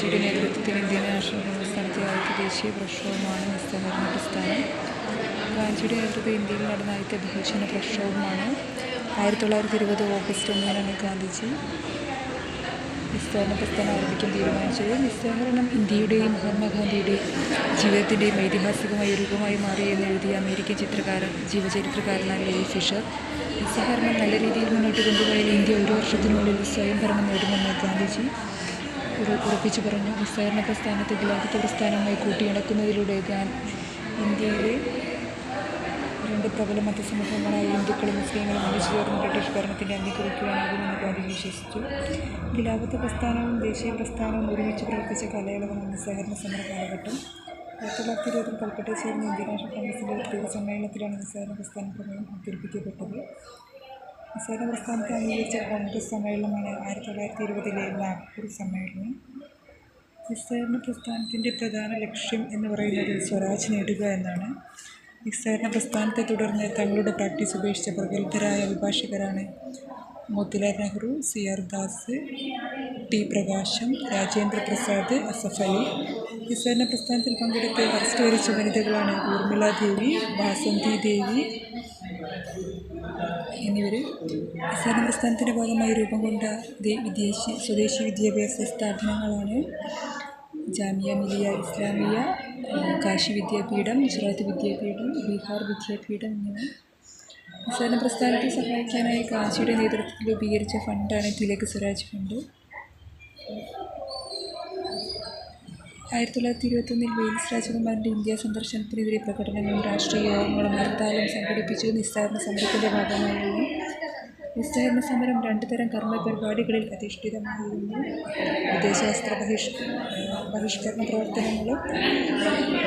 ഗാന്ധിജിയുടെ നേതൃത്വത്തിൽ Indian national Congress നടത്തിയ ആദ്യത്തെ ദേശീയ പ്രക്ഷോഭമാണ് നിസ്സഹകരണ പ്രസ്ഥാനം. ഗാന്ധിജിയുടെ നേതൃത്വത്തിൽ ഇന്ത്യയിൽ നടന്ന ആദ്യത്തെ ബഹുജന പ്രക്ഷോഭമാണ് 1920 ഓഗസ്റ്റ് 1 ഗാന്ധിജി നിസ്സഹകരണ പ്രസ്ഥാനം ആരംഭിക്കാൻ തീരുമാനിച്ചത്. നിസ്സഹകരണം ഇന്ത്യയുടെയും മഹാത്മാഗാന്ധിയുടെയും ജീവിതത്തിൻ്റെയും ഐതിഹാസികമായ രൂപമായി മാറി എന്ന് എഴുതിയ അമേരിക്കൻ ജീവചരിത്രകാരനായ ലേവി ഫിഷർ, നിസ്സഹകരണം നല്ല രീതിയിൽ മുന്നോട്ട് കൊണ്ടുപോയാൽ ഇന്ത്യ 1 വർഷത്തിനുള്ളിൽ സ്വയംഭരണം നേടുമെന്ന് ഗാന്ധിജി ഉറപ്പിച്ചു പറഞ്ഞു. നിസ്സഹകരണ പ്രസ്ഥാനത്തെ ഖിലാഫത്ത് പ്രസ്ഥാനമായി കൂട്ടിയിണക്കുന്നതിലൂടെ ഇന്ത്യയിലെ 2 പ്രബല മതസമൂഹങ്ങളായ ഹിന്ദുക്കളും മുസ്ലിങ്ങളും ഒന്നിച്ചു ചേർന്ന് ബ്രിട്ടീഷ് ഭരണത്തിൻ്റെ അന്ത്യം കുറിക്കുവാനാകുമെന്ന് ഗാന്ധിജി വിശ്വസിച്ചു. ഖിലാഫത്ത് പ്രസ്ഥാനവും ദേശീയ പ്രസ്ഥാനവും ഒരുമിച്ച് പ്രവർത്തിച്ച കാലയളവാണ് നിസ്സഹകരണ സമര കാലഘട്ടം. 1920 കൽക്കട്ടയിൽ ചേർന്ന ഇന്ത്യൻ നാഷണൽ കോൺഗ്രസിൻ്റെ പ്രത്യേക സമ്മേളനത്തിലാണ് നിസ്സഹകരണ പ്രസ്ഥാന പ്രമേയം അവതരിപ്പിക്കപ്പെട്ടത്. നിസ്സഹകരണ പ്രസ്ഥാനത്തെ അംഗീകരിച്ച കോൺഗ്രസ് സമ്മേളനമാണ് 1920 നാഗ്പൂർ സമ്മേളനം. നിസ്സഹകരണ പ്രസ്ഥാനത്തിൻ്റെ പ്രധാന ലക്ഷ്യം എന്ന് പറയുന്നത് സ്വരാജ് നേടുക എന്നാണ്. നിസ്സഹകരണ പ്രസ്ഥാനത്തെ തുടർന്ന് തങ്ങളുടെ പ്രാക്ടീസ് ഉപേക്ഷിച്ച പ്രഗത്ഭരായ അഭിഭാഷകരാണ് മോത്തിലാൽ നെഹ്റു, CR ദാസ്, T പ്രകാശം, രാജേന്ദ്ര പ്രസാദ്, അസഫ് അലി. നിസ്സഹകരണ പ്രസ്ഥാനത്തിൽ പങ്കെടുത്ത് അറസ്റ്റ് വരിച്ച വനിതകളാണ് ഊർമിള ദേവി, വാസന്തി ദേവി എന്നിവർ. നിസ്സഹകരണ പ്രസ്ഥാനത്തിൻ്റെ ഭാഗമായി രൂപം കൊണ്ട സ്വദേശി വിദ്യാഭ്യാസ സ്ഥാപനങ്ങളാണ് ജാമിയ മിലിയ ഇസ്ലാമിയ, കാശി വിദ്യാപീഠം, ഗുജറാത്ത് വിദ്യാപീഠം, ബീഹാർ വിദ്യാപീഠം എന്നിവ. നിസ്സഹകരണ പ്രസ്ഥാനത്തെ സഹായിക്കാനായി ഗാന്ധിജിയുടെ നേതൃത്വത്തിൽ രൂപീകരിച്ച ഫണ്ടാണ് തിലക് സ്വരാജ് ഫണ്ട്. 1921 വെയിൽസ് രാജകുമാരൻ്റെ ഇന്ത്യ സന്ദർശനത്തിനെതിരെ പ്രകടനങ്ങളും രാഷ്ട്രീയ യോഗങ്ങളും ഹർത്താലും സംഘടിപ്പിച്ചത് നിസ്സഹകരണ സമരത്തിൻ്റെ ഭാഗമായിരുന്നു. നിസ്സഹകരണ സമരം 2 തരം കർമ്മ പരിപാടികളിൽ അധിഷ്ഠിതമായിരുന്നു: വിദേശവസ്ത്ര ബഹിഷ്കരണ പ്രവർത്തനങ്ങളും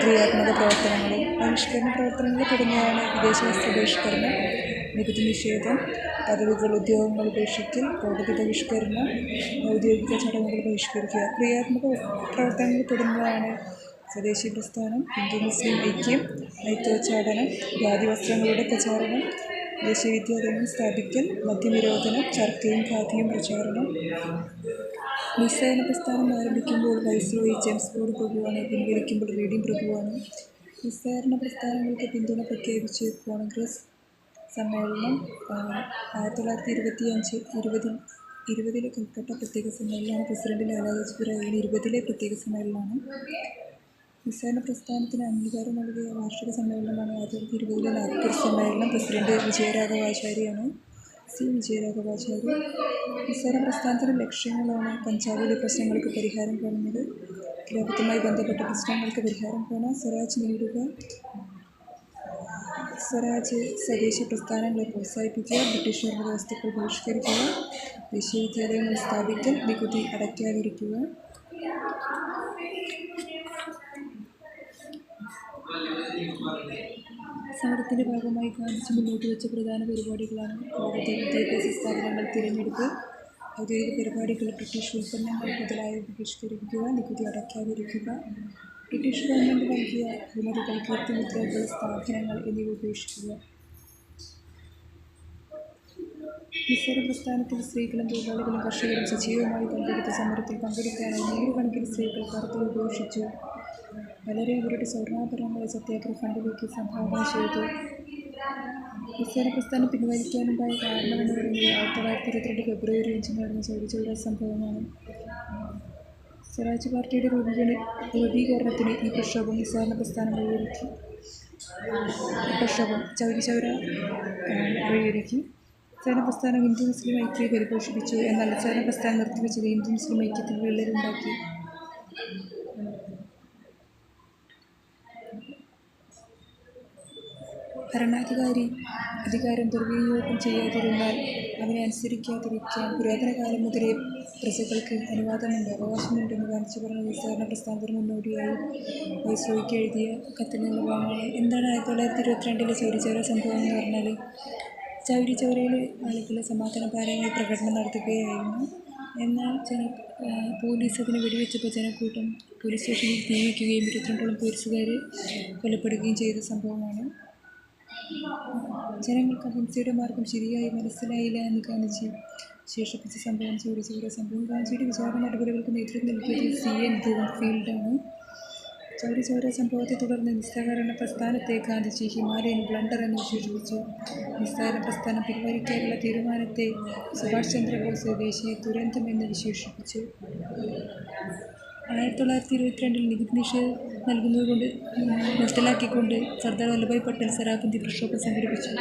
ക്രിയാത്മക പ്രവർത്തനങ്ങളും. ബഹിഷ്കരണ പ്രവർത്തനങ്ങൾ തുടങ്ങിയതാണ് വിദേശവസ്ത്ര ബഹിഷ്കരണം, നികുതി നിഷേധം, പദവികൾ ഉദ്യോഗങ്ങൾ ഉപേക്ഷിക്കൽ, കോടതി ബഹിഷ്കരണം, ഔദ്യോഗിക ചടങ്ങുകൾ ബഹിഷ്കരിക്കുക. ക്രിയാത്മക പ്രവർത്തനങ്ങൾ തുടങ്ങിയതാണ് സ്വദേശി പ്രസ്ഥാനം, ഹിന്ദു മുസ്ലിം ഐക്യം, നൈത്തോച്ചാടനം, ഖാദി വസ്ത്രങ്ങളുടെ പ്രചാരണം, ദേശീയ വിദ്യാലയങ്ങൾ സ്ഥാപിക്കൽ, മദ്യനിരോധനം, ചർക്കയും ഖാദിയും പ്രചാരണം. നിസ്സഹകരണ പ്രസ്ഥാനം ആരംഭിക്കുമ്പോൾ വൈസ്രോയി ജെയിംസ് ബോർഡ് പ്രഭുവാണ്, പിൻവലിക്കുമ്പോൾ റീഡിംഗ് പ്രഭുവാണ്. നിസ്സഹകരണ പ്രസ്ഥാനങ്ങൾക്ക് പിന്തുണ പ്രഖ്യാപിച്ച് കോൺഗ്രസ് സമ്മേളനം 1920 കൽക്കട്ട പ്രത്യേക സമ്മേളനമാണ്. പ്രസിഡന്റ് ലാലാ ലജ്പത് റായിയുടെ 20 പ്രത്യേക സമ്മേളനമാണ്. നിസ്സഹകരണ പ്രസ്ഥാനത്തിന് അംഗീകാരം നൽകിയ വാർഷിക സമ്മേളനമാണ് 1920 നാഗ്പൂർ സമ്മേളനം. പ്രസിഡന്റ് വിജയരാഘവാചാര്യാണ്. വിജയരാഘവാചാര്യ. നിസ്സഹകരണ പ്രസ്ഥാനത്തിൻ്റെ ലക്ഷ്യങ്ങളാണ്: പഞ്ചാബിലെ പ്രശ്നങ്ങൾക്ക് പരിഹാരം കാണുന്നത്, ഖിലാഫത്തുമായി ബന്ധപ്പെട്ട പ്രശ്നങ്ങൾക്ക് പരിഹാരം കാണുക, സ്വരാജ് നേടുക, സ്വദേശി പ്രസ്ഥാനങ്ങളെ പ്രോത്സാഹിപ്പിക്കുക, ബ്രിട്ടീഷ് നിർമ്മിത വസ്തുക്കൾ ബഹിഷ്കരിക്കുക, ദേശീയ വിദ്യാലയങ്ങൾ സ്ഥാപിക്കൽ, നികുതി അടയ്ക്കാതിരിക്കുക. സമരത്തിൻ്റെ ഭാഗമായി ഗാന്ധിജി മുന്നോട്ട് വെച്ച പ്രധാന പരിപാടികളാണ്: കോടതി, വിദ്യാഭ്യാസ സ്ഥാപനങ്ങൾ, തിരഞ്ഞെടുപ്പ്, ഔദ്യോഗിക പരിപാടികൾ, ബ്രിട്ടീഷ് ഉൽപ്പന്നങ്ങൾ മുതലായവ ബഹിഷ്കരിക്കുക, നികുതി അടയ്ക്കാതിരിക്കുക, ബ്രിട്ടീഷ് ഗവൺമെൻറ് നൽകിയ ബഹുമതികൾ, കീർത്തിമുദ്രകൾ, സ്ഥാപനങ്ങൾ എന്നിവ ഉപേക്ഷിക്കുക. നിസ്സഹകരണ പ്രസ്ഥാനത്തിൽ സ്ത്രീകളും തൊഴിലാളികളും കർഷകരും സജീവമായി പങ്കെടുത്ത സമരത്തിൽ പങ്കെടുക്കാനായി 100 കണക്കിന് സ്ത്രീകൾ കറുത്തത് ഉപേക്ഷിച്ചു. പലരും ഇവരുടെ സ്വർണ്ണാഭരണങ്ങളെ സത്യാഗ്രഹ ഫണ്ടിലേക്ക് സംഭാവന ചെയ്തു. നിസ്സഹകരണ പ്രസ്ഥാനം പിൻവലിക്കാനുണ്ടായ കാരണമെന്ന് പറയുന്നത് 1922 ഫെബ്രുവരി 5 നടന്ന ചൗരി സംഭവമാണ്. സ്വരാജ് പാർട്ടിയുടെ രൂപീകരണത്തിന് ഈ പ്രക്ഷോഭം നിസ്സഹകരണ പ്രസ്ഥാനം വഴിയൊരുക്കി. നിസ്സഹകരണ പ്രസ്ഥാനം ഹിന്ദു മുസ്ലിം ഐക്യം പരിപോഷിപ്പിച്ചു. എന്നാൽ നിസ്സഹകരണ പ്രസ്ഥാനം നിർത്തിവെച്ചത് ഹിന്ദു മുസ്ലിം ഐക്യത്തിൽ വിള്ളലുണ്ടാക്കി. ഭരണാധികാരി അധികാരം ദുർവിനിയോഗം ചെയ്യാതിരുന്നാൽ അവനെ അനുസരിക്കാതിരിക്കാൻ പുരാതന കാലം മുതലേ പ്രജകൾക്ക് അവകാശമുണ്ടെന്ന് ഗാന്ധിജി പറഞ്ഞ നിസ്സഹകരണ പ്രസ്ഥാനത്തിന് മുന്നോടിയായി വൈസ്രോയിക്ക് എഴുതിയ കത്തിൽ നിന്ന് ഭാഗമാണ്. എന്താണ് 1922 ചൗരി സംഭവം എന്ന് പറഞ്ഞാൽ, ചൗരി ചൗരയിൽ ആളുകൾ സമാധാന പാരമായി പ്രകടനം നടത്തുകയായിരുന്നു. എന്നാൽ പോലീസ് അതിനെ വെടിവെച്ചപ്പോൾ ജനക്കൂട്ടം പോലീസ് സ്റ്റേഷനിൽ തീ വയ്ക്കുകയും 22ഓളം പോലീസുകാർ കൊല്ലപ്പെടുകയും ചെയ്ത സംഭവമാണ്. ജനങ്ങൾക്ക് അഹിംസയുടെ മാർഗം ശരിയായി മനസ്സിലായില്ല എന്ന് ഗാന്ധിജി ശേഷിപ്പിച്ച സംഭവം ചൗരി ചൗര സംഭവം. ഗാന്ധിയുടെ വിചാരണ നടപടികൾക്ക് നേതൃത്വം നൽകിയത് CN ബ്രൂംഫീൽഡാണ്. ചൗരി ചൗര സംഭവത്തെ തുടർന്ന് നിസ്സഹകരണ പ്രസ്ഥാനത്തെ ഗാന്ധിജി ഹിമാലയൻ ബ്ലണ്ടർ എന്ന് വിശേഷിപ്പിച്ചു. നിസ്സഹകരണ പ്രസ്ഥാനം പിൻവലിക്കാനുള്ള തീരുമാനത്തെ സുഭാഷ് ചന്ദ്രബോസ് ദേശീയ ദുരന്തം എന്ന് വിശേഷിപ്പിച്ചു. 1922 നികുതി നിഷേധം നൽകുന്നതുകൊണ്ട് നിർത്തലാക്കിക്കൊണ്ട് സർദാർ വല്ലഭായ് പട്ടേൽ സരാബന്ദി പ്രക്ഷോഭം സംഘടിപ്പിച്ചു.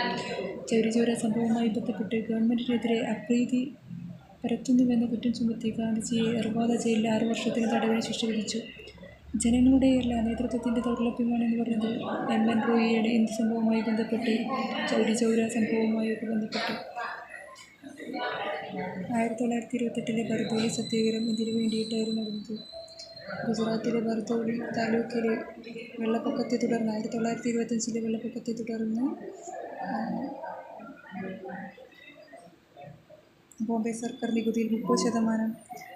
ചൗരി ചൗര സംഭവവുമായി ബന്ധപ്പെട്ട് ഗവൺമെന്റിനെതിരെ അപ്രീതി പരത്തുന്നുവെന്ന കുറ്റം ചുമത്തി ഗാന്ധിജിയെ അർവാദ ജയിലിൽ 6 വർഷത്തിന് തടവിന് ശിക്ഷ വിധിച്ചു. ജനങ്ങളുടെയല്ല നേതൃത്വത്തിൻ്റെ ദൗർലഭ്യമാണെന്ന് പറഞ്ഞത് MN റോയിയാണ് ഇന്ത്യ സംഭവവുമായി ബന്ധപ്പെട്ട് ചൗരി ചൗര സംഭവവുമായൊക്കെ ബന്ധപ്പെട്ട്. 1928 ബർദോളി സത്യാഗ്രഹം എന്തിനു വേണ്ടിയിട്ടായിരുന്നു നടന്നത്? ഗുജറാത്തിലെ ബർദോളി താലൂക്കിലെ വെള്ളപ്പൊക്കത്തെ തുടർന്ന് 1925 വെള്ളപ്പൊക്കത്തെ തുടർന്ന് ബോംബെ സർക്കാർ നികുതിയിൽ 30%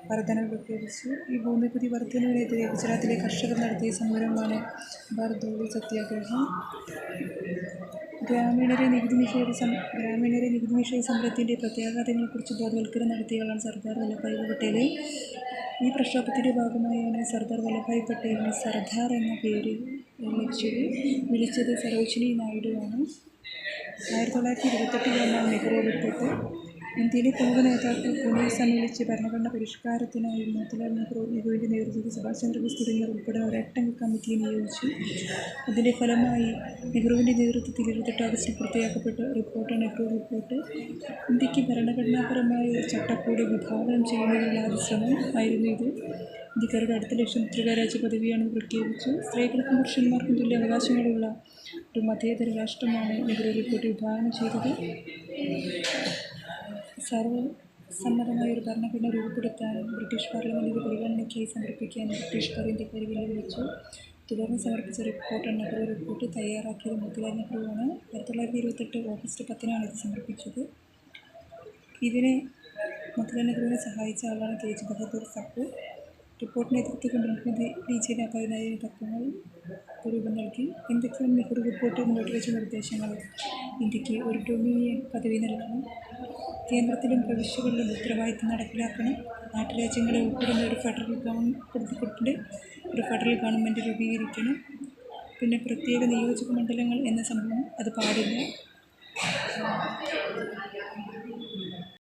വർധനവ് പ്രഖ്യാപിച്ചു. ഈ ഭൂനികുതി വർധനവിനെതിരെ ഗുജറാത്തിലെ കർഷകർ നടത്തിയ സമരമാണ് ബർദോളി സത്യാഗ്രഹം. ഗ്രാമീണരെ നികുതി നിഷേധ സമരത്തിൻ്റെ പ്രത്യാഘാതങ്ങളെക്കുറിച്ച് ബോധവൽക്കരണം നടത്തിയയാളാണ് സർദാർ വല്ലഭായ് പട്ടേൽ. ഈ പ്രക്ഷോഭത്തിൻ്റെ ഭാഗമായാണ് സർദാർ വല്ലഭായ് പട്ടേലിനെ സർദാർ എന്ന പേര് വിളിച്ചത് സരോജിനി നായിഡുവാണ്. 1928 നടന്ന നെഹ്റു റിപ്പോർട്ട്. ഇന്ത്യയിലെ പ്രമുഖ നേതാക്കൾ പൂനെയിൽ സമ്മേളിച്ച് ഭരണഘടന പരിഷ്കാരത്തിനായി മോത്തിലാൽ നെഹ്റുവിൻ്റെ നേതൃത്വത്തിൽ സുഭാഷ് ചന്ദ്രബോസ് തുടങ്ങിയവർ ഉൾപ്പെടുന്ന ഒരു 8-അംഗ കമ്മിറ്റിയെ നിയോഗിച്ചു. അതിൻ്റെ ഫലമായി നെഹ്റുവിൻ്റെ നേതൃത്വത്തിൽ 28 ആഗസ്റ്റിൽ പൂർത്തിയാക്കപ്പെട്ട റിപ്പോർട്ടാണ് നെഹ്റു റിപ്പോർട്ട്. ഇന്ത്യക്ക് ഭരണഘടനാപരമായ ഒരു ചട്ടക്കൂട് വിഭാവനം ചെയ്യുന്നതിനുള്ള ആദ്യ ശ്രമം ആയിരുന്നു ഇത്. ഇന്ത്യക്കാരുടെ അടുത്ത ലക്ഷ്യം ത്രിരാജ്യ പദവിയാണെന്ന് പ്രഖ്യാപിച്ചു. സ്ത്രീകൾക്കും പുരുഷന്മാർക്കും തുല്യ അവകാശങ്ങളുള്ള ഒരു മതേതര രാഷ്ട്രമാണ് നെഹ്റു റിപ്പോർട്ട് വിഭാവനം ചെയ്തത്. സർവസമ്മതമായ ഒരു ഭരണഘടന രൂപപ്പെടുത്താനും ബ്രിട്ടീഷ് പാർലമെൻറ്റിൻ്റെ പരിഗണനയ്ക്കായി സമർപ്പിക്കാനും ബ്രിട്ടീഷുകാർ ഇന്ത്യക്കാരെ വെല്ലുവിളിച്ചു. തുടർന്ന് സമർപ്പിച്ച റിപ്പോർട്ടാണ് നെഹ്റു റിപ്പോർട്ട്. തയ്യാറാക്കിയത് മോത്തിലാൽ നെഹ്റുവാണ്. 1928 ഓഗസ്റ്റ് 10-നാണ് ഇത് സമർപ്പിച്ചത്. ഇതിനെ മോത്തിലാൽ നെഹ്റുവിനെ സഹായിച്ച ആളാണ് തേജ് ബഹദൂർ സപ്രു. റിപ്പോർട്ടിന് നേതൃത്വം കൊണ്ട് മുഹമ്മദ് അലി ജിന്ന പതിനായിരം തത്വങ്ങൾ രൂപം നൽകി. എന്തൊക്കെയാണ് നെഹ്റു റിപ്പോർട്ട് മുന്നോട്ട് വെച്ച നിർദ്ദേശങ്ങൾ? ഇന്ത്യക്ക് ഒരു ഡൊമിനിയൻ പദവി നൽകണം. കേന്ദ്രത്തിലും പ്രവിശ്യകളിലും ഉത്തരവാദിത്തം നടപ്പിലാക്കണം. നാട്ടുരാജ്യങ്ങളെ ഉൾപ്പെടുന്ന ഒരു ഫെഡറൽ ഗവൺമെൻറ് രൂപീകരിക്കണം. പിന്നെ പ്രത്യേക നിയോജക മണ്ഡലങ്ങൾ എന്ന സംഭവം അത് പാടില്ല.